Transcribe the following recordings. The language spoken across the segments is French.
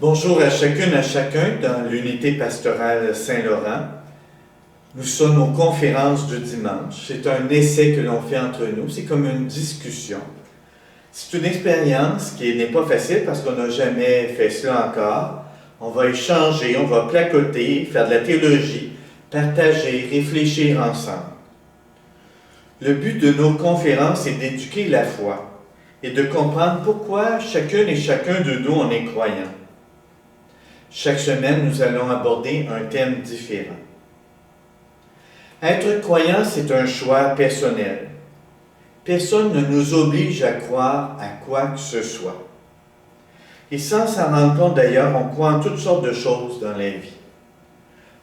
Bonjour à chacune, à chacun dans l'unité pastorale Saint-Laurent. Nous sommes aux conférences du dimanche. C'est un essai que l'on fait entre nous. C'est comme une discussion. C'est une expérience qui n'est pas facile parce qu'on n'a jamais fait cela encore. On va échanger, on va placoter, faire de la théologie, partager, réfléchir ensemble. Le but de nos conférences est d'éduquer la foi et de comprendre pourquoi chacune et chacun de nous en est croyant. Chaque semaine, nous allons aborder un thème différent. Être croyant, c'est un choix personnel. Personne ne nous oblige à croire à quoi que ce soit. Et sans s'en rendre compte d'ailleurs, on croit en toutes sortes de choses dans la vie.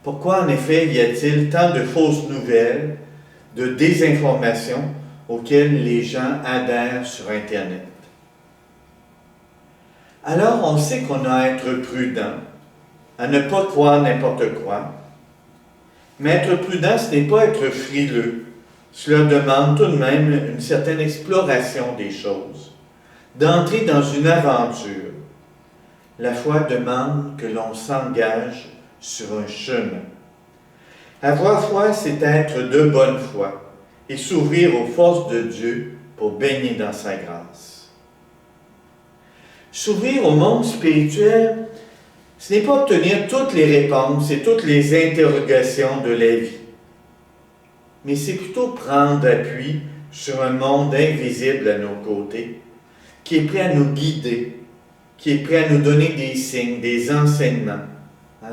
Pourquoi en effet y a-t-il tant de fausses nouvelles, de désinformation auxquelles les gens adhèrent sur Internet? Alors on sait qu'on a à être prudent, à ne pas croire n'importe quoi. Mais être prudent, ce n'est pas être frileux. Cela demande tout de même une certaine exploration des choses, d'entrer dans une aventure. La foi demande que l'on s'engage sur un chemin. Avoir foi, c'est être de bonne foi et s'ouvrir aux forces de Dieu pour baigner dans sa grâce. S'ouvrir au monde spirituel, ce n'est pas obtenir toutes les réponses et toutes les interrogations de la vie, mais c'est plutôt prendre appui sur un monde invisible à nos côtés, qui est prêt à nous guider, qui est prêt à nous donner des signes, des enseignements.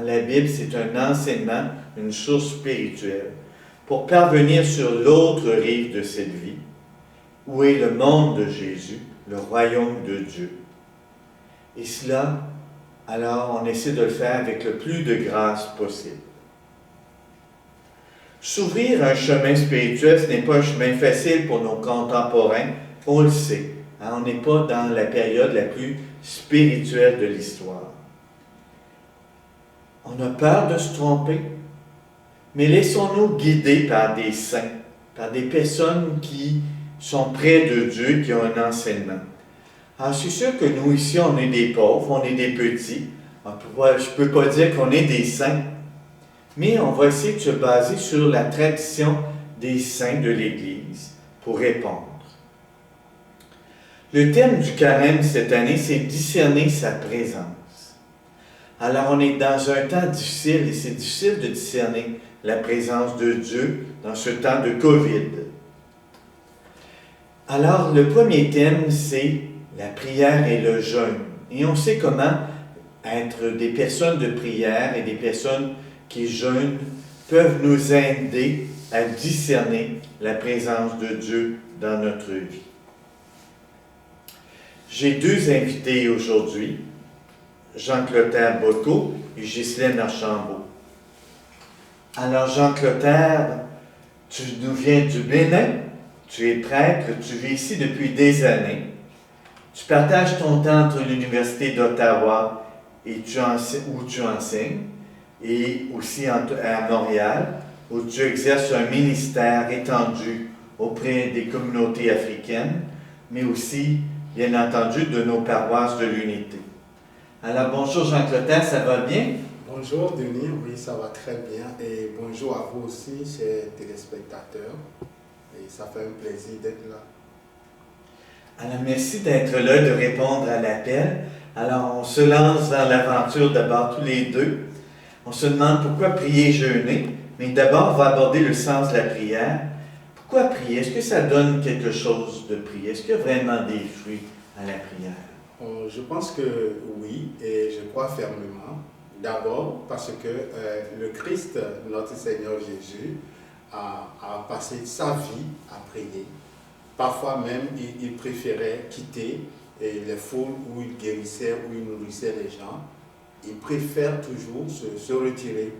La Bible, c'est un enseignement, une source spirituelle, pour parvenir sur l'autre rive de cette vie, où est le monde de Jésus, le royaume de Dieu. Et cela, alors on essaie de le faire avec le plus de grâce possible. S'ouvrir à un chemin spirituel, ce n'est pas un chemin facile pour nos contemporains, on le sait. On n'est pas dans la période la plus spirituelle de l'histoire. On a peur de se tromper, mais laissons-nous guider par des saints, par des personnes qui sont près de Dieu, qui ont un enseignement. Alors, c'est sûr que nous, ici, on est des pauvres, on est des petits. Je ne peux pas dire qu'on est des saints, mais on va essayer de se baser sur la tradition des saints de l'Église pour répondre. Le thème du carême cette année, c'est discerner sa présence. Alors, on est dans un temps difficile et c'est difficile de discerner la présence de Dieu dans ce temps de COVID. Alors, le premier thème, c'est la prière et le jeûne. Et on sait comment être des personnes de prière et des personnes qui jeûnent peuvent nous aider à discerner la présence de Dieu dans notre vie. J'ai deux invités aujourd'hui, Jean-Clotaire Bocco et Ghislaine Archambault. Alors Jean-Clotaire, tu nous viens du Bénin, tu es prêtre, tu vis ici depuis des années. Tu partages ton temps entre l'Université d'Ottawa et où tu enseignes, et aussi à Montréal, où tu exerces un ministère étendu auprès des communautés africaines, mais aussi, bien entendu, de nos paroisses de l'Unité. Alors, bonjour Jean-Clotaire, ça va bien? Bonjour Denis, oui, ça va très bien. Et bonjour à vous aussi, chers téléspectateurs. Et ça fait un plaisir d'être là. Alors, merci d'être là, de répondre à l'appel. Alors, on se lance dans l'aventure d'abord tous les deux. On se demande pourquoi prier et jeûner, mais d'abord, on va aborder le sens de la prière. Pourquoi prier? Est-ce que ça donne quelque chose de prier? Est-ce qu'il y a vraiment des fruits à la prière? Je pense que oui, et je crois fermement. D'abord parce que le Christ, notre Seigneur Jésus, a passé sa vie à prier. Parfois même, il préférait quitter les foules où il guérissait, où il nourrissait les gens. Il préfère toujours se retirer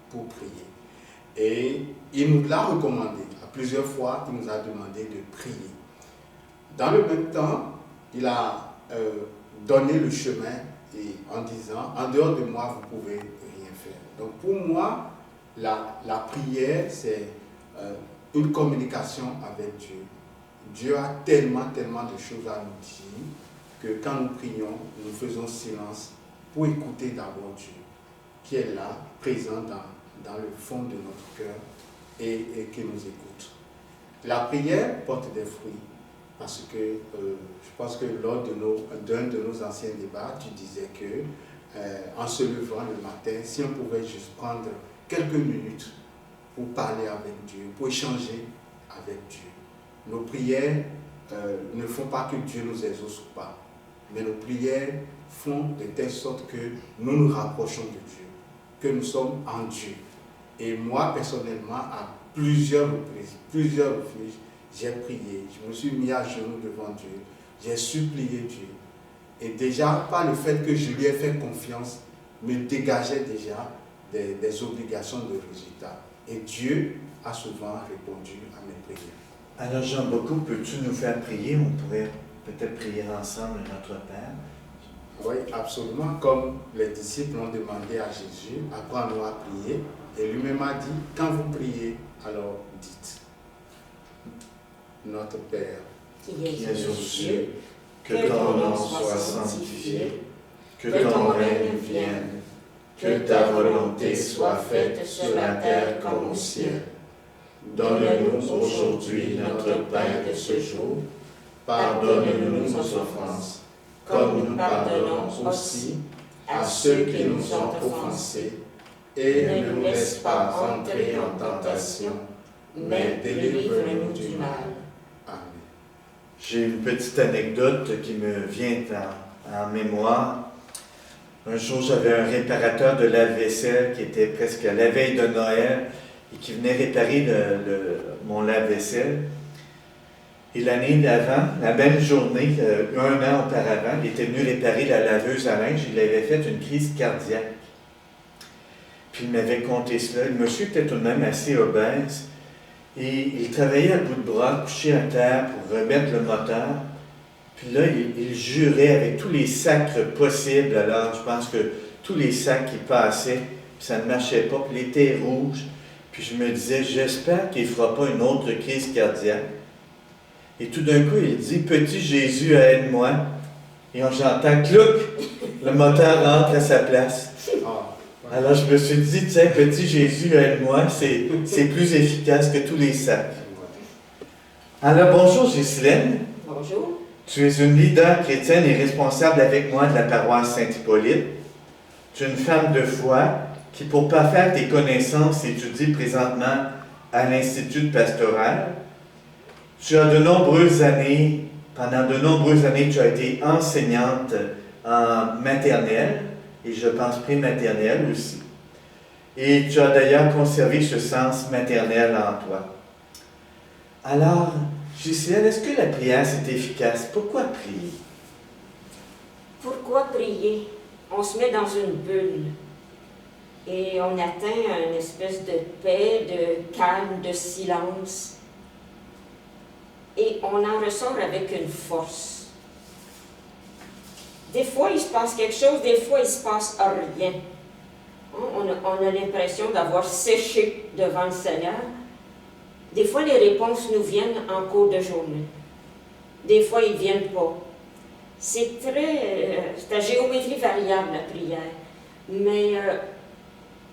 pour prier. Et il nous l'a recommandé. À plusieurs fois, il nous a demandé de prier. Dans le même temps, il a donné le chemin et en disant, en dehors de moi, vous ne pouvez rien faire. Donc pour moi, la prière, c'est une communication avec Dieu. Dieu a tellement de choses à nous dire que quand nous prions, nous faisons silence pour écouter d'abord Dieu, qui est là, présent dans le fond de notre cœur et qui nous écoute. La prière porte des fruits parce que je pense que lors d'un de nos anciens débats, tu disais que en se levant le matin, si on pouvait juste prendre quelques minutes pour parler avec Dieu, pour échanger avec Dieu. Nos prières ne font pas que Dieu nous exauce ou pas, mais nos prières font de telle sorte que nous nous rapprochons de Dieu, que nous sommes en Dieu. Et moi, personnellement, à plusieurs reprises, j'ai prié, je me suis mis à genoux devant Dieu, j'ai supplié Dieu. Et déjà, par le fait que je lui ai fait confiance, me dégageait déjà des obligations de résultat. Et Dieu a souvent répondu à mes prières. Alors Jean Bocco, peux-tu nous faire prier? On pourrait peut-être prier ensemble notre Père. Oui, absolument. Comme les disciples ont demandé à Jésus, apprends-nous à prier. Et lui-même a dit, quand vous priez, alors dites, notre Père, qui es aux cieux, que ton nom soit sanctifié, que ton règne vienne, que ta volonté soit faite sur la terre comme au ciel. Donne-nous aujourd'hui notre pain de ce jour. Pardonne-nous nos offenses, comme nous pardonnons aussi à ceux qui nous ont offensés. Et ne nous laisse pas entrer en tentation, mais délivre-nous du mal. Amen. J'ai une petite anecdote qui me vient en mémoire. Un jour, j'avais un réparateur de lave-vaisselle qui était presque à la veille de Noël et qui venait réparer mon lave-vaisselle. Et l'année d'avant, la même journée, 1 an auparavant, il était venu réparer la laveuse à linge. Il avait fait une crise cardiaque. Puis il m'avait conté cela. Le monsieur était tout de même assez obèse. Et il travaillait à bout de bras, couché à terre pour remettre le moteur. Puis là, il jurait avec tous les sacres possibles. Alors, je pense que tous les sacs qui passaient, puis ça ne marchait pas. Puis il était rouge. Puis je me disais, j'espère qu'il ne fera pas une autre crise cardiaque. Et tout d'un coup, il dit, petit Jésus, aide-moi. Et j'entend, clouc, le moteur rentre à sa place. Alors je me suis dit, tiens, petit Jésus, aide-moi, c'est plus efficace que tous les sacs. Alors bonjour Ghislaine. Bonjour. Tu es une leader chrétienne et responsable avec moi de la paroisse Saint-Hippolyte. Tu es une femme de foi qui, pour parfaire tes connaissances, étudie présentement à l'Institut pastoral. Tu as pendant de nombreuses années, tu as été enseignante en maternelle, et je pense prématernelle aussi. Et tu as d'ailleurs conservé ce sens maternel en toi. Alors, Ghislaine, est-ce que la prière, c'est efficace? Pourquoi prier? Pourquoi prier? On se met dans une bulle et on atteint une espèce de paix, de calme, de silence. Et on en ressort avec une force. Des fois, il se passe quelque chose, des fois, il ne se passe rien. On a l'impression d'avoir séché devant le Seigneur. Des fois, les réponses nous viennent en cours de journée. Des fois, ils ne viennent pas. C'est à géométrie variable, la prière. Mais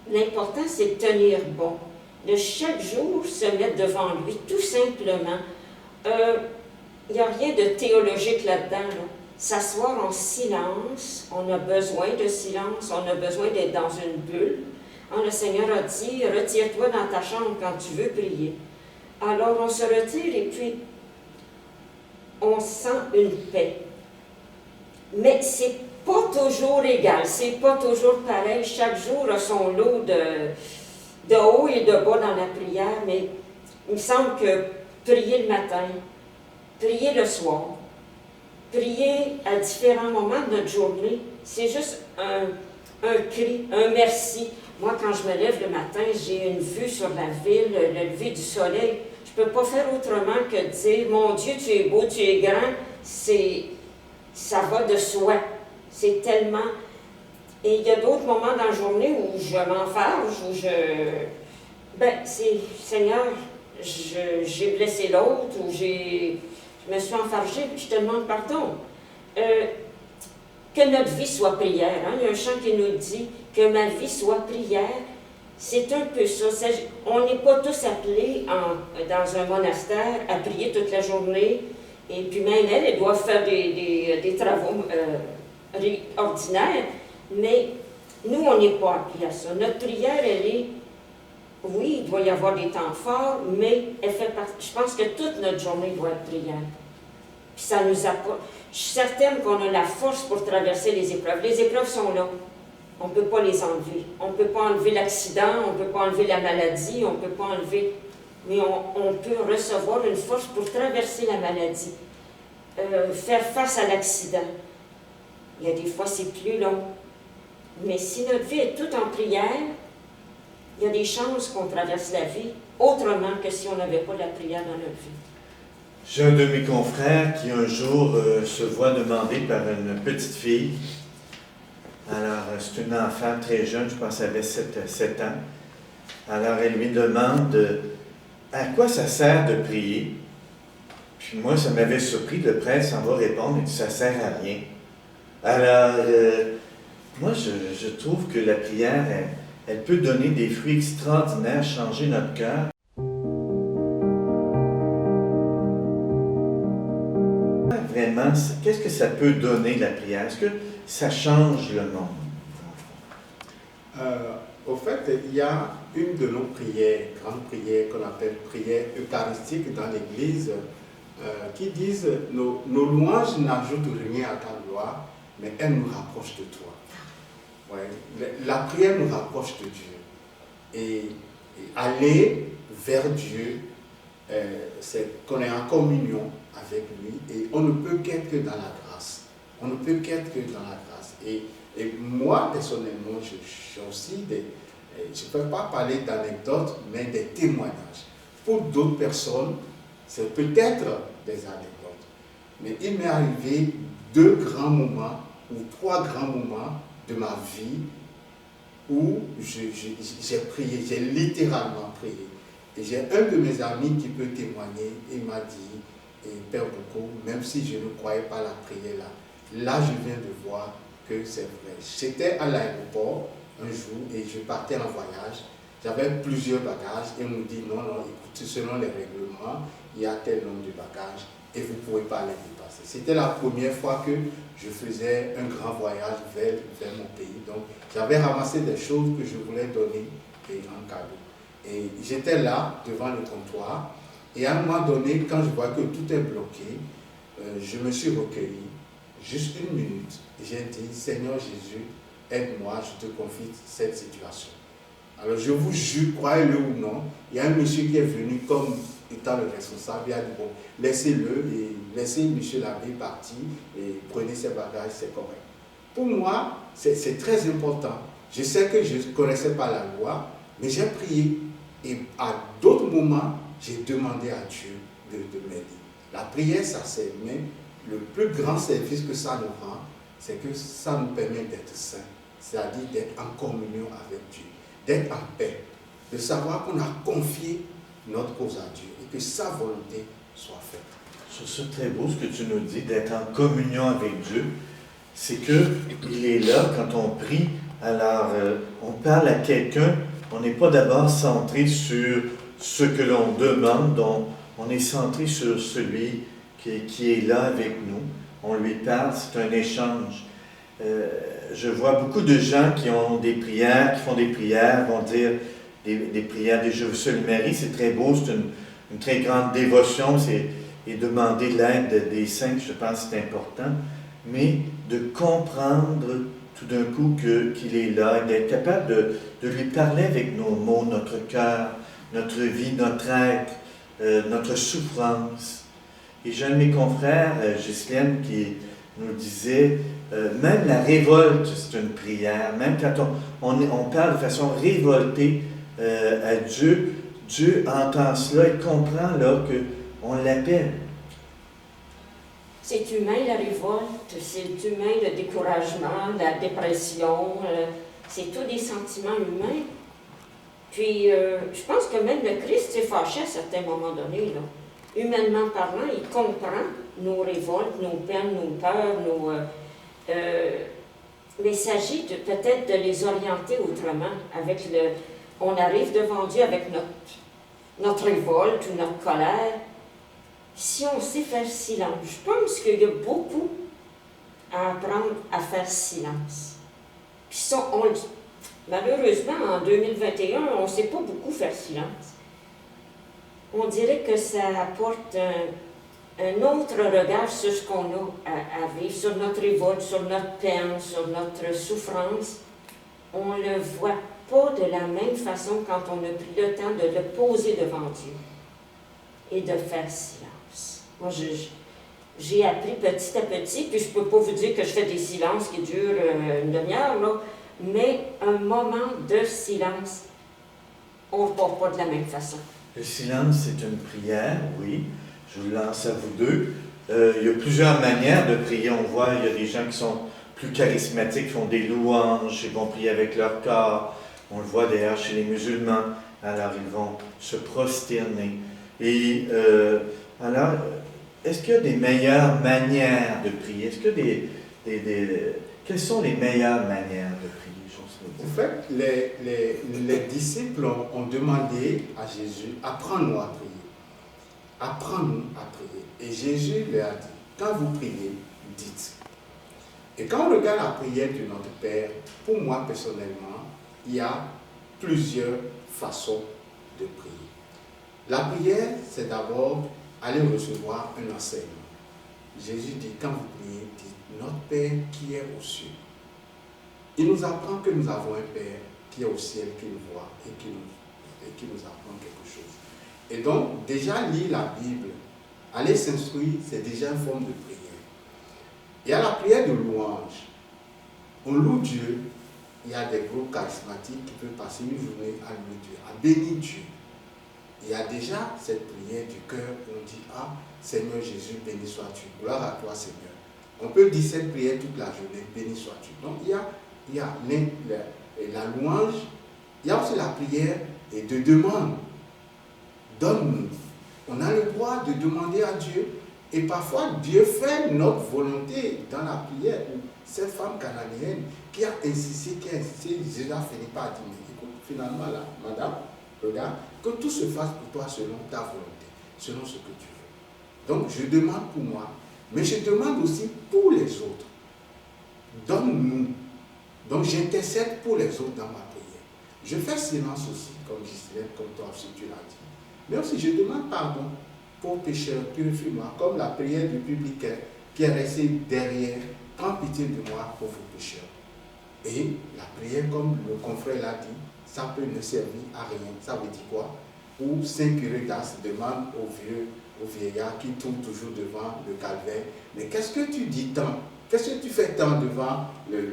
l'important, c'est de tenir bon. De chaque jour, se mettre devant lui, tout simplement. Il n'y a rien de théologique là-dedans. Là. S'asseoir en silence, on a besoin de silence, on a besoin d'être dans une bulle, Le Seigneur a dit, retire-toi dans ta chambre quand tu veux prier. Alors on se retire et puis on sent une paix. Mais c'est pas toujours égal, c'est pas toujours pareil. Chaque jour a son lot de haut et de bas dans la prière, mais il me semble que prier le matin, prier le soir, prier à différents moments de notre journée, c'est juste un cri, un merci. Moi, quand je me lève le matin, j'ai une vue sur la ville, le lever du soleil. Je ne peux pas faire autrement que de dire, mon Dieu, tu es beau, tu es grand. Ça va de soi. C'est tellement... Et il y a d'autres moments dans la journée où je m'enfarge, où Seigneur, j'ai blessé l'autre, ou je me suis enfargée, puis je te demande pardon. Que notre vie soit prière. Hein? Il y a un chant qui nous dit que ma vie soit prière. C'est un peu ça. On n'est pas tous appelés dans un monastère à prier toute la journée. Et puis même elle doit faire des travaux ordinaires. Mais nous, on n'est pas appelés à ça. Notre prière, elle est... Oui, il doit y avoir des temps forts, mais elle fait partie... Je pense que toute notre journée doit être prière. Puis ça nous apporte... Je suis certaine qu'on a la force pour traverser les épreuves. Les épreuves sont là. On ne peut pas les enlever. On ne peut pas enlever l'accident, on ne peut pas enlever la maladie, on ne peut pas enlever... Mais on peut recevoir une force pour traverser la maladie. Faire face à l'accident. Il y a des fois, c'est plus long. Mais si notre vie est toute en prière, il y a des chances qu'on traverse la vie autrement que si on n'avait pas la prière dans notre vie. J'ai un de mes confrères qui un jour se voit demander par une petite fille. Alors, c'est une enfant très jeune, je pense qu'elle avait 7 ans. Alors, elle lui demande à quoi ça sert de prier. Puis moi, ça m'avait surpris, le prêtre s'en va répondre et dit ça sert à rien. Alors, moi, je trouve que la prière, elle peut donner des fruits extraordinaires, changer notre cœur. Vraiment, qu'est-ce que ça peut donner la prière? Est-ce que ça change le monde? Au fait, il y a une de nos prières, grande prière qu'on appelle prière eucharistique dans l'Église, qui disent nos louanges n'ajoutent rien à ta gloire, mais elles nous rapprochent de toi. Ouais. La prière nous rapproche de Dieu. Et aller vers Dieu, c'est qu'on est en communion avec lui et on ne peut qu'être que dans la grâce. On ne peut qu'être que dans la grâce. Et moi, personnellement, j'ai aussi je ne peux pas parler d'anecdotes, mais des témoignages. Pour d'autres personnes, c'est peut-être des anecdotes. Mais il m'est arrivé 2 grands moments ou 3 grands moments de ma vie où j'ai prié, j'ai littéralement prié. Et j'ai un de mes amis qui peut témoigner, il m'a dit, Père Boucault, même si je ne croyais pas la prière là je viens de voir que c'est vrai. J'étais à l'aéroport un jour et je partais en voyage. J'avais plusieurs bagages et on me dit non, écoutez, selon les règlements, il y a tel nombre de bagages et vous ne pouvez pas les dépasser. C'était la première fois que je faisais un grand voyage vers mon pays. Donc, j'avais ramassé des choses que je voulais donner en cadeau. Et j'étais là, devant le comptoir, et à un moment donné, quand je vois que tout est bloqué, je me suis recueilli, juste 1 minute, et j'ai dit, Seigneur Jésus, aide-moi, je te confie cette situation. Alors je vous jure, croyez-le ou non, il y a un monsieur qui est venu comme étant le responsable, il a dit, bon, laissez-le, et laissez monsieur l'abbé partir, et prenez ses bagages, c'est correct. Pour moi, c'est très important. Je sais que je ne connaissais pas la loi, mais j'ai prié. Et à d'autres moments, j'ai demandé à Dieu de m'aider. La prière, ça sert, mais le plus grand service que ça nous rend, c'est que ça nous permet d'être saints, c'est-à-dire d'être en communion avec Dieu, d'être en paix, de savoir qu'on a confié notre cause à Dieu et que sa volonté soit faite. Je trouve ça très beau ce que tu nous dis, d'être en communion avec Dieu. C'est qu'il est là quand on prie, alors on parle à quelqu'un, on n'est pas d'abord centré sur ce que l'on demande, donc on est centré sur celui qui est là avec nous. On lui parle, c'est un échange. Je vois beaucoup de gens qui ont des prières, qui font des prières, vont dire des prières des Je seul Marie, c'est très beau, c'est une très grande dévotion, et demander l'aide des saints, je pense que c'est important, mais de comprendre tout d'un coup qu'il est là, et d'être capable de lui parler avec nos mots, notre cœur, notre vie, notre être, notre souffrance. Et j'ai un de mes confrères, Ghislaine, qui nous disait, même la révolte, c'est une prière. Même quand on parle de façon révoltée à Dieu, Dieu entend cela et comprend là qu'on l'appelle. C'est humain la révolte, c'est humain le découragement, la dépression, c'est tous des sentiments humains. Puis je pense que même le Christ s'est fâché à certains moments donnés, là. Humainement parlant, il comprend nos révoltes, nos peines, nos peurs, mais il s'agit peut-être de les orienter autrement. On arrive devant Dieu avec notre révolte ou notre colère. Si on sait faire silence, je pense qu'il y a beaucoup à apprendre à faire silence. Puis ça, malheureusement, en 2021, on ne sait pas beaucoup faire silence. On dirait que ça apporte un autre regard sur ce qu'on a à vivre, sur notre révolte, sur notre peine, sur notre souffrance. On ne le voit pas de la même façon quand on a pris le temps de le poser devant Dieu et de faire silence. Moi, j'ai appris petit à petit, puis je ne peux pas vous dire que je fais des silences qui durent une demi-heure, là, mais un moment de silence, on ne repart pas de la même façon. Le silence, c'est une prière, oui. Je vous lance à vous deux. Il y a plusieurs manières de prier. On voit, il y a des gens qui sont plus charismatiques, qui font des louanges, ils vont prier avec leur corps. On le voit d'ailleurs chez les musulmans. Alors, ils vont se prosterner. Et alors, est-ce qu'il y a des meilleures manières de prier? Est-ce qu'il y a quelles sont les meilleures manières de prier? En fait, les disciples ont demandé à Jésus, apprends-nous à prier. Apprends-nous à prier. Et Jésus leur a dit, quand vous priez, dites. Et quand on regarde la prière de notre Père, pour moi personnellement, il y a plusieurs façons de prier. La prière, c'est d'abord aller recevoir un enseignement. Jésus dit, quand vous priez, dites, notre Père qui est aux cieux. Il nous apprend que nous avons un Père qui est au ciel, qui nous voit et qui nous apprend quelque chose. Et donc, déjà lire la Bible, aller s'instruire, c'est déjà une forme de prière. Il y a la prière de louange. On loue Dieu. Il y a des groupes charismatiques qui peuvent passer une journée à louer Dieu, à bénir Dieu. Il y a déjà cette prière du cœur où on dit, ah, Seigneur Jésus, béni sois-tu. Gloire à toi, Seigneur. On peut dire cette prière toute la journée, béni sois-tu. Donc, il y a la louange, il y a aussi la prière et de demande. Donne-nous. On a le droit de demander à Dieu et parfois Dieu fait notre volonté dans la prière. Cette femme cananéenne qui a insisté, Jésus a fini par dire, mais écoute, finalement là, madame, regarde, que tout se fasse pour toi selon ta volonté, selon ce que tu veux. Donc je demande pour moi, mais je demande aussi pour les autres. Donne-nous. Donc j'intercède pour les autres dans ma prière. Je fais silence aussi, comme Gisèle, comme toi aussi tu l'as dit. Mais aussi je demande pardon pour pécheurs, purifie-moi, comme la prière du publicain qui est resté derrière. Prends pitié de moi, pauvre pécheur. Et la prière, comme le confrère l'a dit, ça peut ne servir à rien. Ça veut dire quoi? Ou Saint Curé d'Ars demande au vieillard qui tourne toujours devant le calvaire, mais qu'est-ce que tu dis tant? Qu'est-ce que tu fais tant devant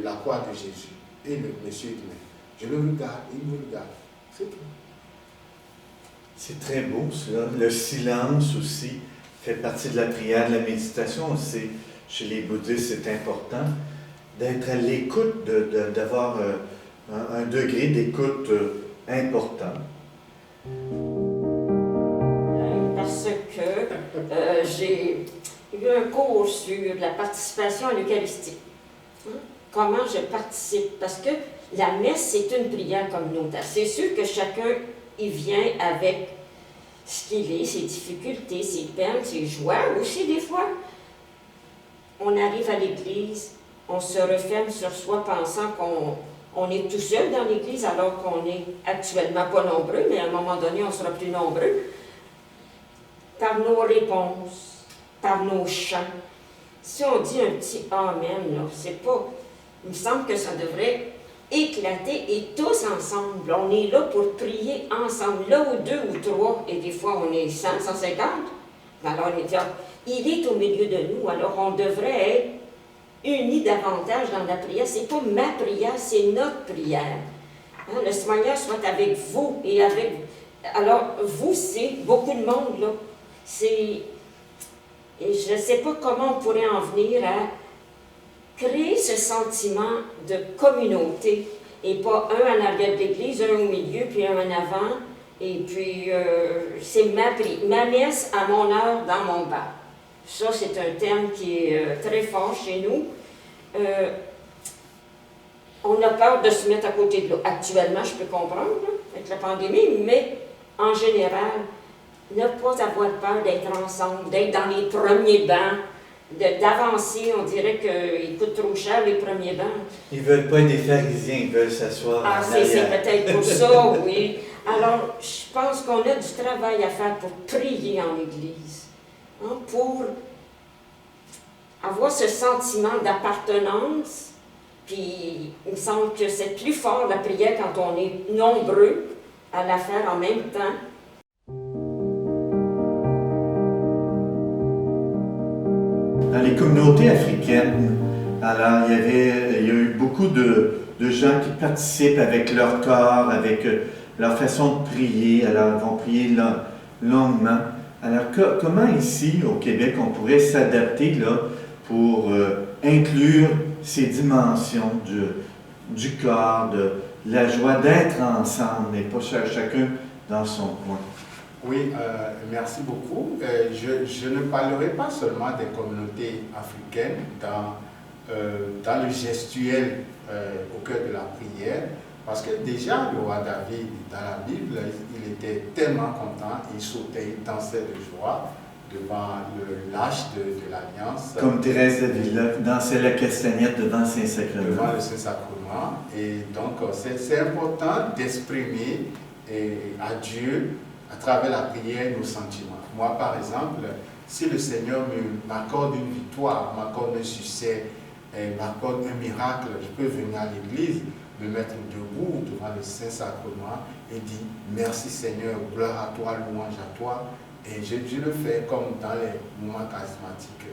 la croix de Jésus? Et le monsieur dit, je le regarde, il me regarde. C'est tout. C'est très beau cela. Le silence aussi fait partie de la prière, de la méditation. C'est, chez les bouddhistes, c'est important d'être à l'écoute, d'avoir un degré d'écoute important. Parce que j'ai eu un cours sur la participation à l'Eucharistie. Comment je participe? Parce que la messe, c'est une prière communautaire. C'est sûr que chacun y vient avec ce qu'il est, ses difficultés, ses peines, ses joies. Aussi, des fois, on arrive à l'église, on se referme sur soi pensant qu'on est tout seul dans l'Église alors qu'on n'est actuellement pas nombreux, mais à un moment donné, on sera plus nombreux. Par nos réponses, par nos chants. Si on dit un petit Amen, là, c'est pas... Il me semble que ça devrait éclater et tous ensemble. On est là pour prier ensemble, là où 2 ou 3, et des fois on est 100, 150. Alors il est au milieu de nous, alors on devrait être unis davantage dans la prière. C'est pas ma prière, c'est notre prière. Hein, le Seigneur soit avec vous et avec... Alors, vous, c'est beaucoup de monde, là. C'est... Et je ne sais pas comment on pourrait en venir à créer ce sentiment de communauté, et pas un en arrière de l'Église, un au milieu, puis un en avant, et puis c'est ma messe à mon heure dans mon bar. Ça, c'est un terme qui est très fort chez nous. On a peur de se mettre à côté de l'autre. Actuellement, je peux comprendre, là, avec la pandémie, mais en général, ne pas avoir peur d'être ensemble, d'être dans les premiers bancs, d'avancer. On dirait qu'ils coûtent trop cher, les premiers bancs. Ils ne veulent pas être des pharisiens, ils veulent s'asseoir en C'est arrière. peut-être pour ça, oui. Alors, je pense qu'on a du travail à faire pour prier en Église, hein, pour avoir ce sentiment d'appartenance. Puis, il me semble que c'est plus fort la prière quand on est nombreux à la faire en même temps. Dans les communautés africaines, alors il y a eu beaucoup de gens qui participent avec leur corps, avec leur façon de prier. Alors, ils vont prier longuement. Alors, comment ici, au Québec, on pourrait s'adapter là pour inclure ces dimensions du corps, de la joie d'être ensemble et pas chacun dans son coin? Oui, merci beaucoup. Je ne parlerai pas seulement des communautés africaines dans le gestuel au cœur de la prière, parce que déjà le roi David, dans la Bible, il était tellement content, il sautait, il dansait de joie devant l'arche de l'Alliance. Comme Thérèse d'Avila dansait la castagnette devant le Saint-Sacrement. Devant le Saint-Sacrement. Et donc, c'est important d'exprimer à Dieu, à travers la prière, nos sentiments. Moi, par exemple, si le Seigneur m'accorde une victoire, m'accorde un succès, m'accorde un miracle, je peux venir à l'église, me mettre debout devant le Saint-Sacrement et dire merci Seigneur, gloire à toi, louange à toi. Et je le fais comme dans les moments charismatiques.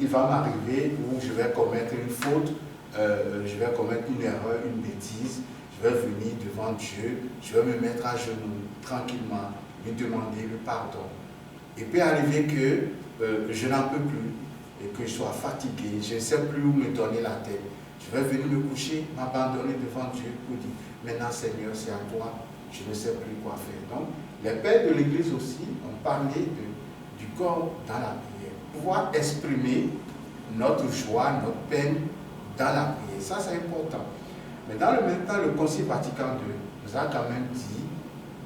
Il va m'arriver où je vais commettre une faute, je vais commettre une erreur, une bêtise. Je vais venir devant Dieu, je vais me mettre à genoux tranquillement, lui demander le pardon. Il peut arriver que je n'en peux plus et que je sois fatigué, je ne sais plus où me donner la tête. Je vais venir me coucher, m'abandonner devant Dieu pour dire maintenant Seigneur, c'est à toi, je ne sais plus quoi faire. Donc, les pères de l'Église aussi ont parlé du corps dans la prière. Pouvoir exprimer notre joie, notre peine dans la prière. Ça, c'est important. Mais dans le même temps, le Concile Vatican II nous a quand même dit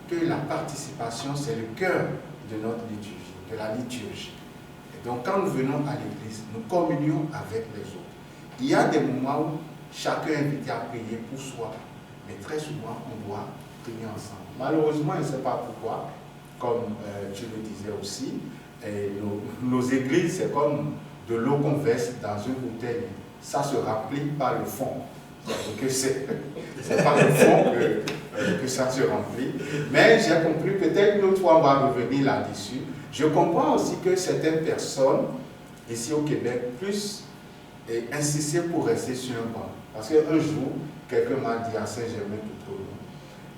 que la participation, c'est le cœur de notre liturgie, de la liturgie. Et donc, quand nous venons à l'église, nous communions avec les autres. Il y a des moments où chacun est invité à prier pour soi, mais très souvent, on doit prier ensemble. Malheureusement, je ne sais pas pourquoi, comme tu le disais aussi, nos églises, c'est comme de l'eau qu'on verse dans une bouteille. Ça se remplit par le fond. Donc c'est par le fond que ça se remplit. Mais j'ai compris, peut-être une autre fois on va revenir là-dessus. Je comprends aussi que certaines personnes, ici au Québec, plus insistaient pour rester sur un banc. Parce qu'un jour, quelqu'un m'a dit à Saint-Germain-tout-Trône,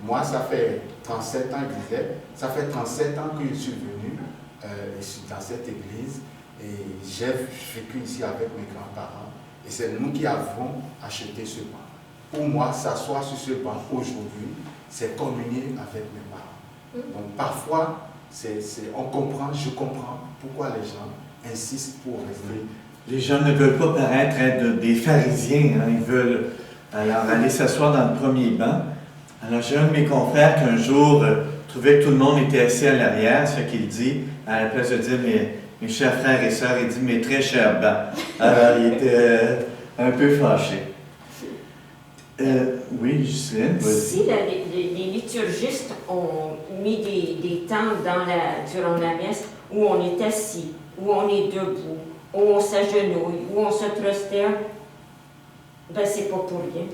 moi ça fait 37 ans, il disait, ça fait 37 ans que je suis venu dans cette église et j'ai vécu ici avec mes grands-parents. Et c'est nous qui avons acheté ce banc. Pour moi, s'asseoir sur ce banc aujourd'hui, c'est communier avec mes parents. Donc parfois, on comprend, je comprends pourquoi les gens insistent pour rester. Les gens ne veulent pas paraître être des pharisiens, hein. Ils veulent alors aller s'asseoir dans le premier banc. Alors j'ai un de mes confrères qui un jour trouvait que tout le monde était assis à l'arrière, ce qu'il dit, à la place de dire mes chers frères et sœurs, il dit mes très chers bancs. Alors il était un peu fâché. Oui, Justine, vas-y. Si les liturgistes ont mis des temps durant la messe où on est assis, où on est debout, où on s'agenouille, où on se prosterne, ben c'est pas pour rien.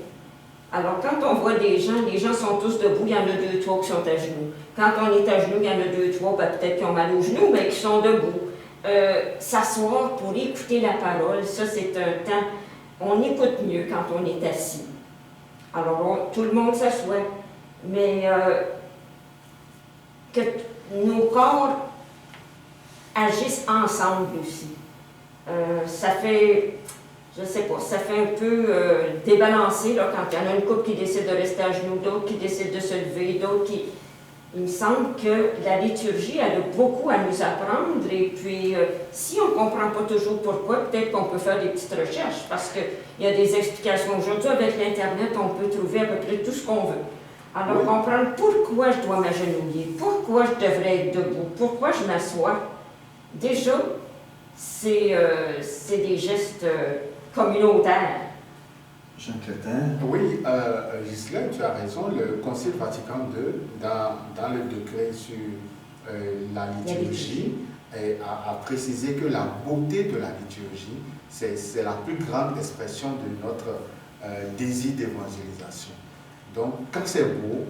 Alors quand on voit des gens, les gens sont tous debout, il y en a 2, 3 qui sont à genoux. Quand on est à genoux, il y en a 2, 3, ben peut-être qui ont mal aux genoux, mais qui sont debout. S'asseoir pour écouter la parole, ça c'est un temps, on écoute mieux quand on est assis. Alors tout le monde s'assoit, mais que nos corps agissent ensemble aussi. Ça fait, je sais pas, ça fait un peu débalancé là, quand il y en a une couple qui décide de rester à genoux, d'autres qui décident de se lever, d'autres qui... Il me semble que la liturgie, elle a beaucoup à nous apprendre et puis si on ne comprend pas toujours pourquoi, peut-être qu'on peut faire des petites recherches parce qu'il y a des explications. Aujourd'hui, avec l'Internet, on peut trouver à peu près tout ce qu'on veut. Alors, Oui. comprendre pourquoi je dois m'agenouiller, pourquoi je devrais être debout, pourquoi je m'assois, déjà, c'est des gestes communautaires. Jean Clotaire. Oui, Ghislaine, tu as raison. Le Concile Vatican II, dans le décret sur la liturgie, a précisé que la beauté de la liturgie, c'est la plus grande expression de notre désir d'évangélisation. Donc, quand c'est beau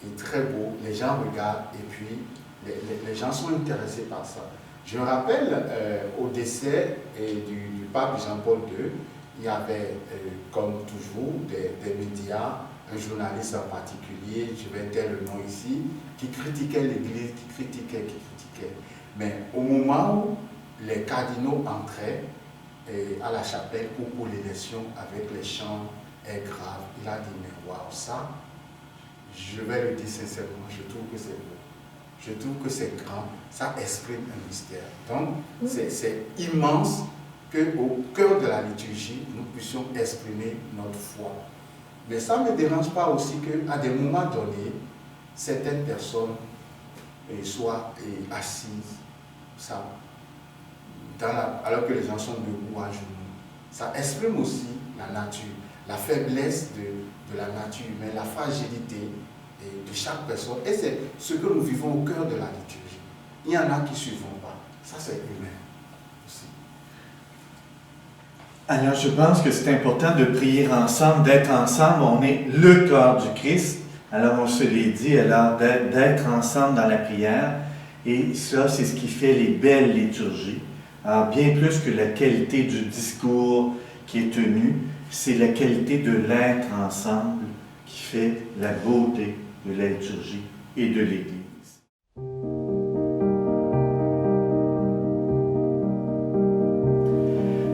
et très beau, les gens regardent et puis les gens sont intéressés par ça. Je me rappelle au décès du pape Jean-Paul II, il y avait, comme toujours, des médias, un journaliste en particulier, je vais taire le nom ici, qui critiquait l'Église, qui critiquait. Mais au moment où les cardinaux entraient à la chapelle pour l'élection avec les chants graves, il a dit, mais waouh, ça, je vais le dire sincèrement, je trouve que c'est beau. Je trouve que c'est grand, ça exprime un mystère. Donc, c'est immense qu'au cœur de la liturgie, nous puissions exprimer notre foi. Mais ça ne me dérange pas aussi qu'à des moments donnés, certaines personnes soient assises, ça, alors que les gens sont debout à genoux. Ça exprime aussi la nature, la faiblesse de la nature humaine, la fragilité de chaque personne. Et c'est ce que nous vivons au cœur de la liturgie. Il y en a qui ne suivent pas. Ça, c'est humain aussi. Alors, je pense que c'est important de prier ensemble, d'être ensemble. On est le corps du Christ. Alors, on se l'est dit, alors d'être ensemble dans la prière. Et ça, c'est ce qui fait les belles liturgies. Alors, bien plus que la qualité du discours qui est tenu, c'est la qualité de l'être ensemble qui fait la beauté de la liturgie et de l'Église.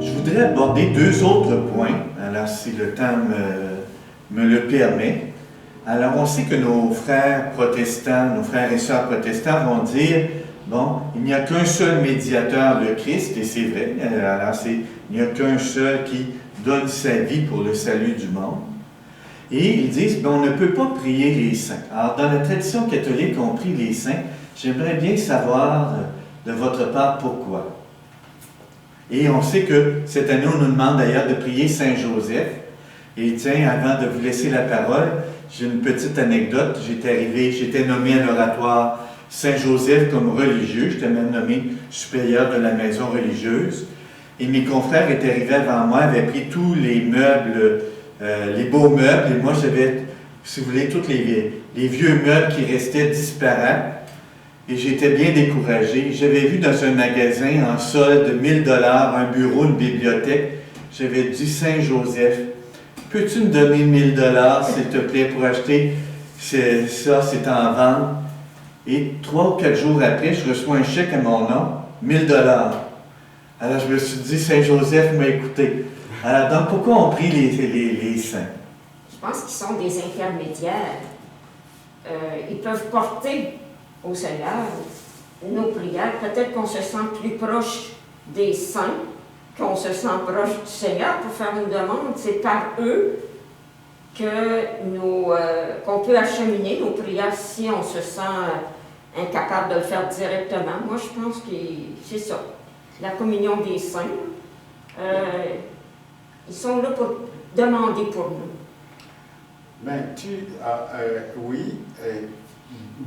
Je voudrais aborder 2 autres points, alors si le temps me le permet. Alors, on sait que nos frères protestants, nos frères et sœurs protestants vont dire, bon, il n'y a qu'un seul médiateur, le Christ, et c'est vrai, alors il n'y a qu'un seul qui donne sa vie pour le salut du monde. Et ils disent, ben, on ne peut pas prier les saints. Alors, dans la tradition catholique, on prie les saints. J'aimerais bien savoir de votre part pourquoi. Et on sait que cette année, on nous demande d'ailleurs de prier Saint Joseph. Et tiens, avant de vous laisser la parole, j'ai une petite anecdote. J'étais nommé à l'oratoire Saint-Joseph comme religieux. J'étais même nommé supérieur de la maison religieuse. Et mes confrères étaient arrivés avant moi, avaient pris tous les meubles, les beaux meubles. Et moi, j'avais, si vous voulez, tous les vieux meubles qui restaient disparats. Et j'étais bien découragé. J'avais vu dans un magasin en solde 1 000 $, un bureau, une bibliothèque. J'avais dit, Saint-Joseph, peux-tu me donner 1 000 $, s'il te plaît, pour acheter ça, c'est en vente. Et 3 ou 4 jours après, je reçois un chèque à mon nom, 1 000 $. Alors je me suis dit, Saint-Joseph m'a écouté. Alors donc pourquoi on prie les saints? Je pense qu'ils sont des intermédiaires. Ils peuvent porter au Seigneur nos prières. Peut-être qu'on se sent plus proche des saints, qu'on se sent proche du Seigneur pour faire une demande. C'est par eux qu'on peut acheminer nos prières si on se sent incapable de le faire directement. Moi, je pense que c'est ça. La communion des saints. Ils sont là pour demander pour nous. Mais oui,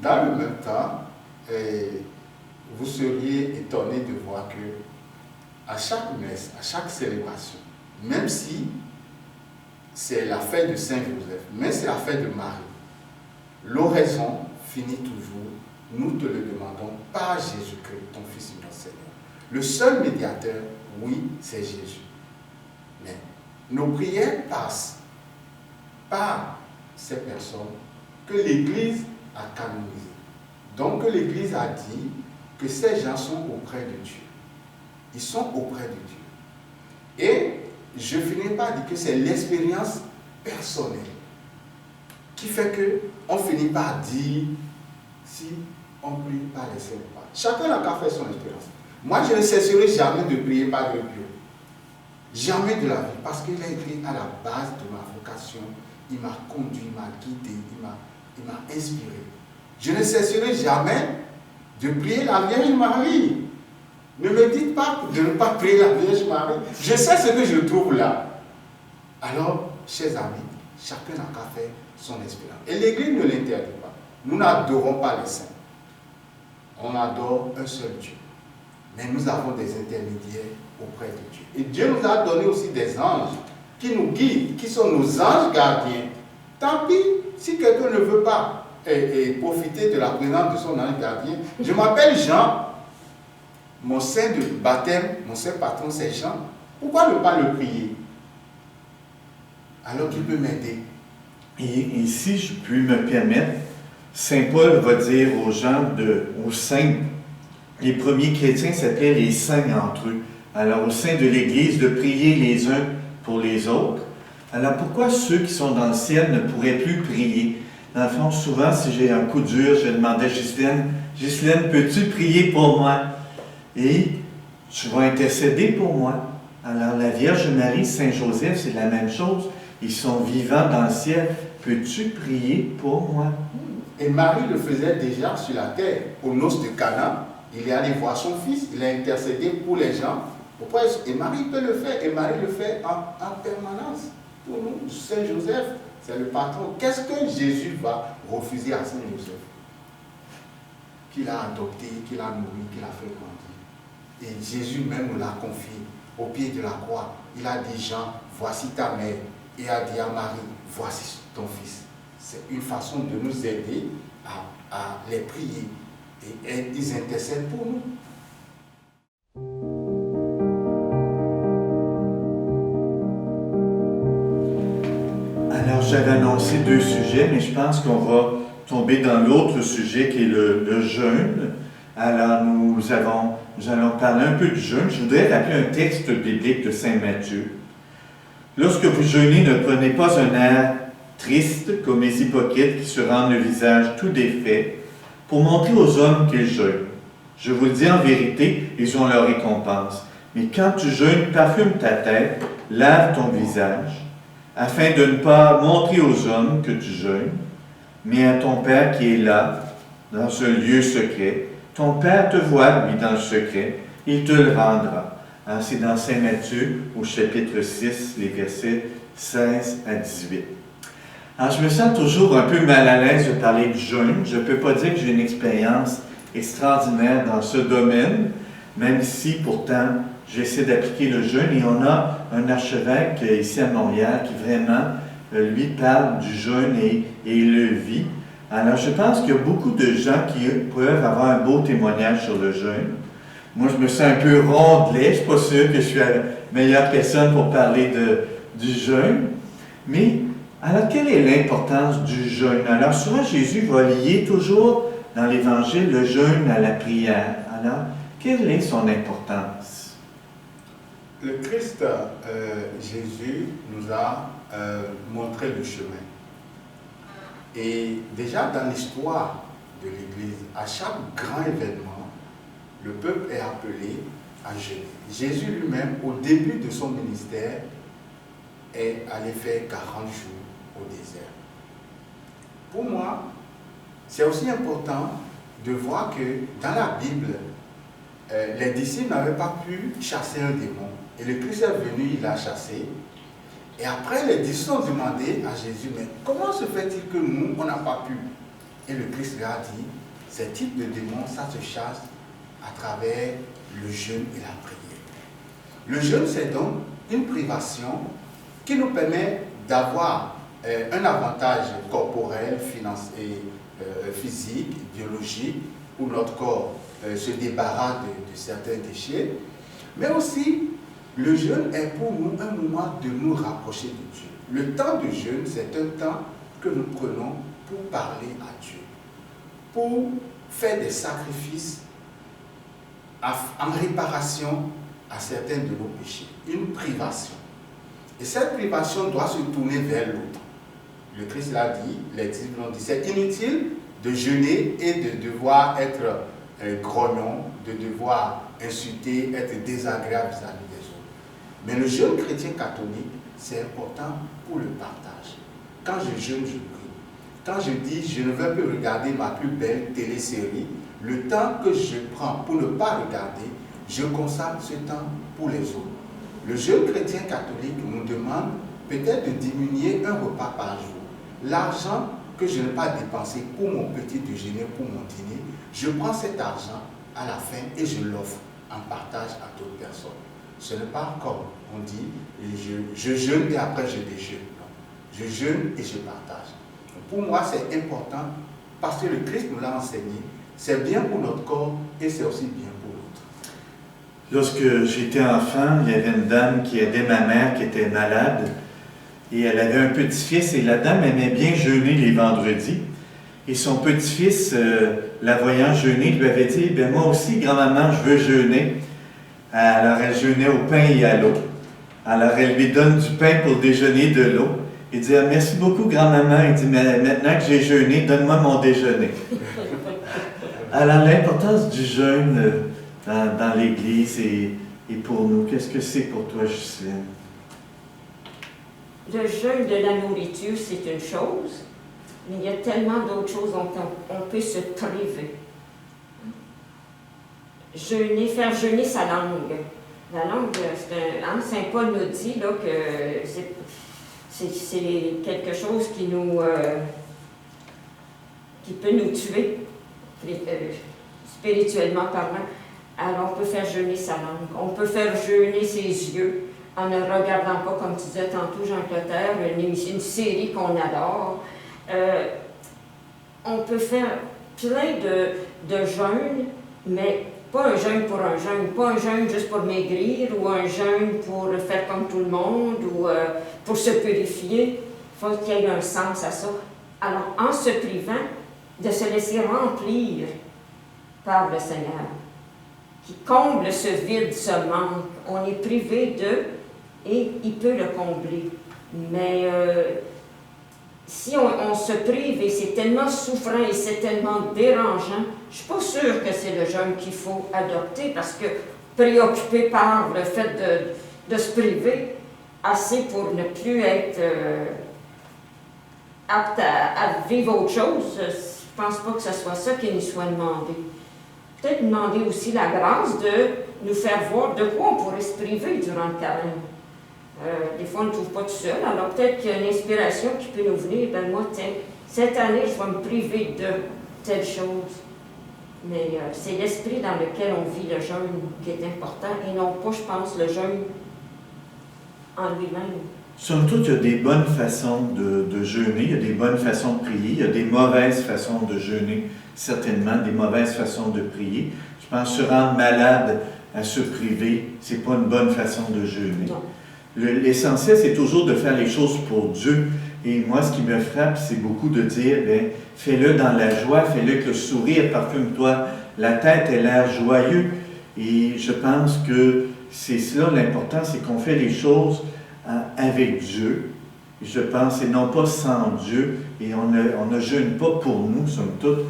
dans le même temps, vous seriez étonné de voir que à chaque messe, à chaque célébration, même si c'est la fête de Saint-Joseph, mais c'est la fête de Marie, l'oraison finit toujours, nous te le demandons par Jésus-Christ, ton Fils et notre Seigneur. Le seul médiateur, oui, c'est Jésus. Mais nos prières passent par ces personnes que l'Église a canonisées. Donc que l'Église a dit que ces gens sont auprès de Dieu. Ils sont auprès de Dieu. Et je finis par dire que c'est l'expérience personnelle qui fait qu'on finit par dire si on prie par les saints ou pas. Chacun n'a qu'à faire son expérience. Moi, je ne cesserai jamais de prier par Dieu. Jamais de la vie. Parce qu'il a été à la base de ma vocation. Il m'a conduit, il m'a guidé, il m'a inspiré. Je ne cesserai jamais de prier la Vierge Marie. Ne me dites pas de ne pas prier la Vierge Marie. Je sais ce que je trouve là. Alors, chers amis, chacun n'a qu'à faire son expérience. Et l'Église ne l'interdit pas. Nous n'adorons pas les saints. On adore un seul Dieu. Mais nous avons des intermédiaires auprès de Dieu. Et Dieu nous a donné aussi des anges qui nous guident, qui sont nos anges gardiens. Tant pis si quelqu'un ne veut pas profiter de la présence de son ange gardien. Je m'appelle Jean. Mon saint de baptême, mon saint patron, c'est Jean. Pourquoi ne pas le prier? Alors qu'il peut m'aider. Et si je puis me permettre, Saint Paul va dire aux gens, aux saints, les premiers chrétiens s'appelaient les saints entre eux. Alors au sein de l'Église, de prier les uns pour les autres. Alors pourquoi ceux qui sont dans le ciel ne pourraient plus prier? Dans le fond, souvent, si j'ai un coup dur, je demandais à Ghislaine, peux-tu prier pour moi? Et tu vas intercéder pour moi. Alors la Vierge Marie, Saint Joseph, c'est la même chose. Ils sont vivants dans le ciel. Peux-tu prier pour moi? Et Marie le faisait déjà sur la terre. Aux noces de Cana, il est allé voir son fils, il a intercédé pour les gens. Et Marie peut le faire, et Marie le fait en permanence. Pour nous, Saint Joseph, c'est le patron. Qu'est-ce que Jésus va refuser à Saint Joseph? Qu'il a adopté, qu'il a nourri, qu'il a fait grandir. Et Jésus même nous l'a confié au pied de la croix. Il a dit, Jean, voici ta mère. Et a dit à Marie, voici ton fils. C'est une façon de nous aider à les prier. Et ils intercèdent pour nous. Alors, j'avais annoncé 2 sujets, mais je pense qu'on va tomber dans l'autre sujet qui est le jeûne. Alors, nous allons parler un peu du jeûne. Je voudrais rappeler un texte biblique de Saint Matthieu. Lorsque vous jeûnez, ne prenez pas un air triste comme les hypocrites qui se rendent le visage tout défait pour montrer aux hommes qu'ils jeûnent. Je vous le dis en vérité, ils ont leur récompense. Mais quand tu jeûnes, parfume ta tête, lave ton visage, afin de ne pas montrer aux hommes que tu jeûnes, mais à ton Père qui est là, dans ce lieu secret. Ton Père te voit, lui, dans le secret, il te le rendra. Alors, c'est dans Saint Matthieu, au chapitre 6, les versets 16 à 18. Alors, je me sens toujours un peu mal à l'aise de parler du jeûne. Je ne peux pas dire que j'ai une expérience extraordinaire dans ce domaine, même si pourtant j'essaie d'appliquer le jeûne. Et on a un archevêque ici à Montréal qui vraiment, lui, parle du jeûne et le vit. Alors, je pense qu'il y a beaucoup de gens qui peuvent avoir un beau témoignage sur le jeûne. Moi, je me sens un peu rondelet. Je ne suis pas sûr que je suis la meilleure personne pour parler du jeûne. Mais, alors, quelle est l'importance du jeûne? Alors, souvent, Jésus va lier toujours dans l'Évangile le jeûne à la prière. Alors, quelle est son importance? Le Christ, Jésus, nous a montré le chemin. Et déjà dans l'histoire de l'Église, à chaque grand événement, le peuple est appelé à jeûner. Jésus lui-même, au début de son ministère, est allé faire 40 jours au désert. Pour moi, c'est aussi important de voir que dans la Bible, les disciples n'avaient pas pu chasser un démon. Et le Christ est venu, il l'a chassé. Et après, les disciples ont demandé à Jésus, mais comment se fait-il que nous, on n'a pas pu? Et le Christ leur a dit, ces types de démons, ça se chasse à travers le jeûne et la prière. Le jeûne, c'est donc une privation qui nous permet d'avoir un avantage corporel, financier, physique, biologique, où notre corps se débarrasse de certains déchets, mais aussi le jeûne est pour nous un moment de nous rapprocher de Dieu. Le temps de jeûne, c'est un temps que nous prenons pour parler à Dieu, pour faire des sacrifices en réparation à certains de nos péchés, une privation. Et cette privation doit se tourner vers l'autre. Le Christ l'a dit, les disciples l'ont dit, c'est inutile de jeûner et de devoir être grognon, de devoir insulter, être désagréable vis-à-vis des autres. Mais le jeûne chrétien catholique, c'est important pour le partage. Quand je jeûne, je prie. Quand je dis, je ne veux plus regarder ma plus belle télésérie, le temps que je prends pour ne pas regarder, je consacre ce temps pour les autres. Le jeûne chrétien catholique nous demande peut-être de diminuer un repas par jour. L'argent que je n'ai pas dépensé pour mon petit déjeuner, pour mon dîner, je prends cet argent à la fin et je l'offre en partage à d'autres personnes. Ce n'est pas comme on dit, je jeûne et après je déjeune. Non. Je jeûne et je partage. Pour moi, c'est important parce que le Christ nous l'a enseigné. C'est bien pour notre corps et c'est aussi bien pour l'autre. Lorsque j'étais enfant, il y avait une dame qui aidait ma mère qui était malade et elle avait un petit-fils et la dame aimait bien jeûner les vendredis. Et son petit-fils, la voyant jeûner, lui avait dit, ben moi aussi, grand-maman, je veux jeûner. Alors elle jeûnait au pain et à l'eau. Alors elle lui donne du pain pour déjeuner, de l'eau. Il dit, ah, merci beaucoup, grand-maman. Il dit, mais maintenant que j'ai jeûné, donne-moi mon déjeuner. Alors l'importance du jeûne dans l'Église et pour nous, qu'est-ce que c'est pour toi, Justine? Le jeûne de la nourriture, c'est une chose, mais il y a tellement d'autres choses dont on peut se priver. Jeûner, faire jeûner sa langue. La langue, Saint Paul nous dit là, que c'est quelque chose qui peut nous tuer, spirituellement parlant. Alors on peut faire jeûner sa langue, on peut faire jeûner ses yeux en ne regardant pas, comme tu disais tantôt, Jean Clotaire, une série qu'on adore. On peut faire plein de jeûnes, mais pas un jeûne pour un jeûne, pas un jeûne juste pour maigrir ou un jeûne pour faire comme tout le monde ou pour se purifier. Il faut qu'il y ait un sens à ça. Alors, en se privant, de se laisser remplir par le Seigneur, qui comble ce vide, ce manque. On est privé d'eux et il peut le combler. Mais si on se prive et c'est tellement souffrant et c'est tellement dérangeant, je ne suis pas sûre que c'est le jeûne qu'il faut adopter parce que préoccupé par le fait de se priver, assez pour ne plus être apte à vivre autre chose, je ne pense pas que ce soit ça qui nous soit demandé. Peut-être demander aussi la grâce de nous faire voir de quoi on pourrait se priver durant le carême. Des fois, on ne trouve pas tout seul, alors peut-être qu'il y a une inspiration qui peut nous venir. Ben moi, tiens, cette année, je vais me priver de telle chose. Mais c'est l'esprit dans lequel on vit le jeûne qui est important, et non pas, je pense, le jeûne en lui-même. Somme toute, il y a des bonnes façons de jeûner, il y a des bonnes façons de prier, il y a des mauvaises façons de jeûner, certainement, des mauvaises façons de prier. Je pense se rendre malade à se priver, c'est pas une bonne façon de jeûner. Non. L'essentiel, c'est toujours de faire les choses pour Dieu. Et moi, ce qui me frappe, c'est beaucoup de dire, bien, fais-le dans la joie, fais-le avec le sourire, parfume-toi la tête et l'air joyeux. Et je pense que c'est cela l'important, c'est qu'on fait les choses avec Dieu. Et je pense, et non pas sans Dieu. Et on ne jeûne pas pour nous, somme toute.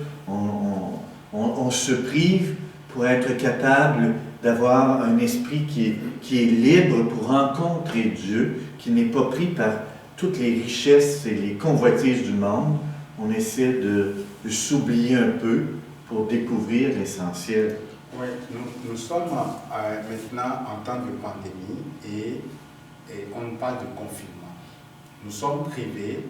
On se prive pour être capable d'avoir un esprit qui est libre pour rencontrer Dieu, qui n'est pas pris par toutes les richesses et les convoitises du monde. On essaie de s'oublier un peu pour découvrir l'essentiel. Oui, nous sommes maintenant en temps de pandémie et on parle de confinement. nous sommes privés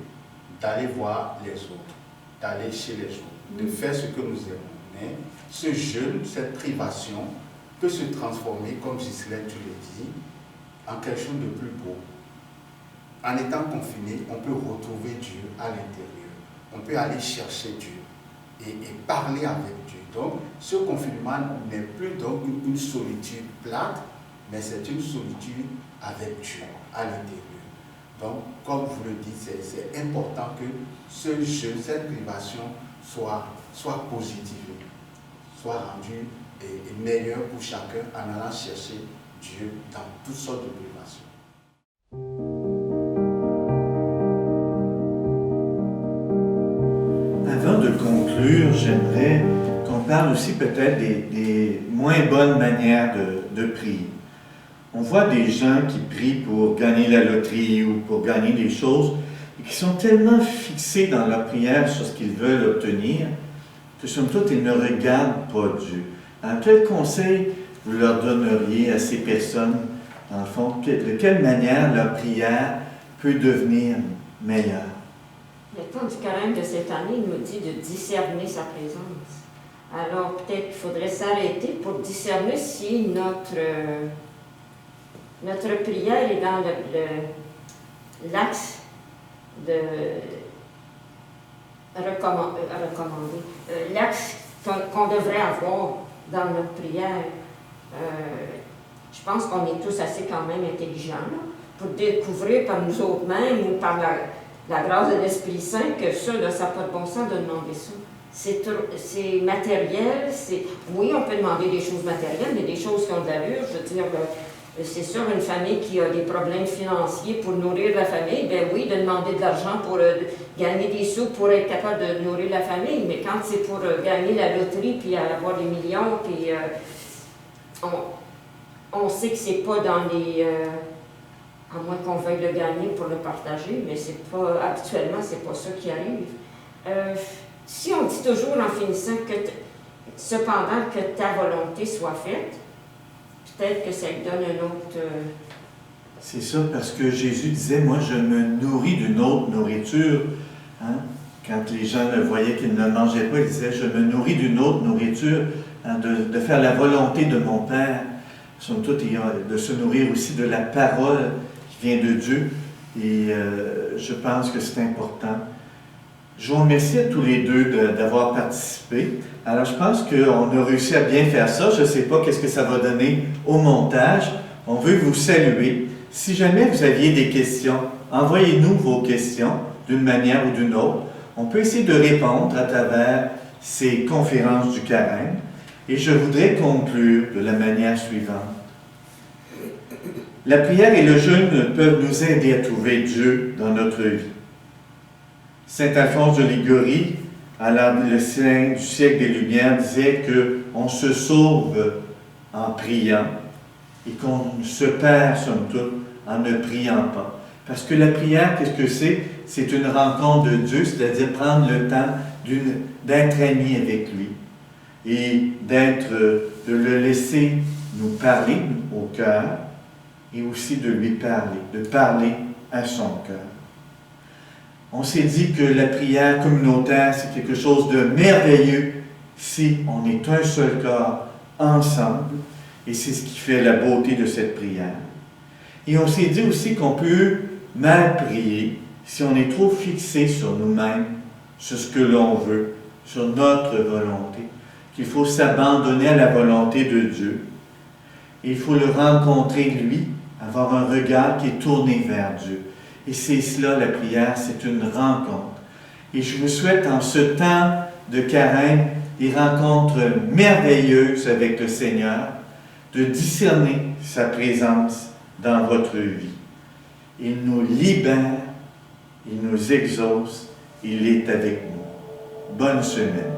d'aller voir les autres, d'aller chez les autres, de faire ce que nous aimons. Mais ce jeûne, cette privation peut se transformer, comme Ghislaine, tu le dis, en quelque chose de plus beau. En étant confiné, on peut retrouver Dieu à l'intérieur. On peut aller chercher Dieu et parler avec Dieu. Donc, ce confinement n'est plus donc une solitude plate, mais c'est une solitude avec Dieu à l'intérieur. Donc, comme vous le dites, c'est important que ce jeûne, cette privation soit positive, soit rendue meilleure pour chacun en allant chercher Dieu dans toutes sortes de privations. Avant de conclure, j'aimerais qu'on parle aussi peut-être des moins bonnes manières de prier. On voit des gens qui prient pour gagner la loterie ou pour gagner des choses et qui sont tellement fixés dans leur prière sur ce qu'ils veulent obtenir que somme toute, ils ne regardent pas Dieu. Alors, quel conseil vous leur donneriez à ces personnes, dans le fond, de quelle manière leur prière peut devenir meilleure? Le temps du carême de cette année nous dit de discerner sa présence. Alors peut-être qu'il faudrait s'arrêter pour discerner si notre prière est dans l'axe de recommander, l'axe qu'on devrait avoir dans notre prière. Je pense qu'on est tous assez quand même intelligents là, pour découvrir par nous autres mêmes ou par la grâce de l'Esprit Saint que ça n'a pas de bon sens de demander ça. C'est matériel, oui, on peut demander des choses matérielles, mais des choses qui ont de l'allure. Je veux dire, c'est sûr, une famille qui a des problèmes financiers pour nourrir la famille, ben oui, de demander de l'argent pour gagner des sous pour être capable de nourrir la famille, mais quand c'est pour gagner la loterie puis avoir des millions, puis on sait que c'est pas dans les... à moins qu'on veuille le gagner pour le partager, mais c'est pas, habituellement, c'est pas ça qui arrive. Si on dit toujours en finissant que cependant que ta volonté soit faite, peut-être que ça lui donne un autre... C'est ça, parce que Jésus disait, moi je me nourris d'une autre nourriture. Hein? Quand les gens le voyaient qu'il ne mangeait pas, il disait, je me nourris d'une autre nourriture, hein, de faire la volonté de mon Père. Somme toute, il y a de se nourrir aussi de la parole qui vient de Dieu. Et je pense que c'est important. Je vous remercie à tous les deux d'avoir participé. Alors, je pense qu'on a réussi à bien faire ça. Je ne sais pas qu'est-ce que ça va donner au montage. On veut vous saluer. Si jamais vous aviez des questions, envoyez-nous vos questions d'une manière ou d'une autre. On peut essayer de répondre à travers ces conférences du carême. Et je voudrais conclure de la manière suivante. La prière et le jeûne peuvent nous aider à trouver Dieu dans notre vie. Saint Alphonse de Liguori, le saint du siècle des Lumières, disait qu'on se sauve en priant et qu'on se perd, somme toute, en ne priant pas. Parce que la prière, qu'est-ce que c'est? C'est une rencontre de Dieu, c'est-à-dire prendre le temps d'être ami avec lui et de le laisser nous parler au cœur et aussi de lui parler, de parler à son cœur. On s'est dit que la prière communautaire, c'est quelque chose de merveilleux si on est un seul corps ensemble, et c'est ce qui fait la beauté de cette prière. Et on s'est dit aussi qu'on peut mal prier si on est trop fixé sur nous-mêmes, sur ce que l'on veut, sur notre volonté, qu'il faut s'abandonner à la volonté de Dieu. Et il faut le rencontrer, lui, avoir un regard qui est tourné vers Dieu. Et c'est cela, la prière, c'est une rencontre. Et je vous souhaite, en ce temps de carême, des rencontres merveilleuses avec le Seigneur, de discerner sa présence dans votre vie. Il nous libère, il nous exauce, il est avec nous. Bonne semaine.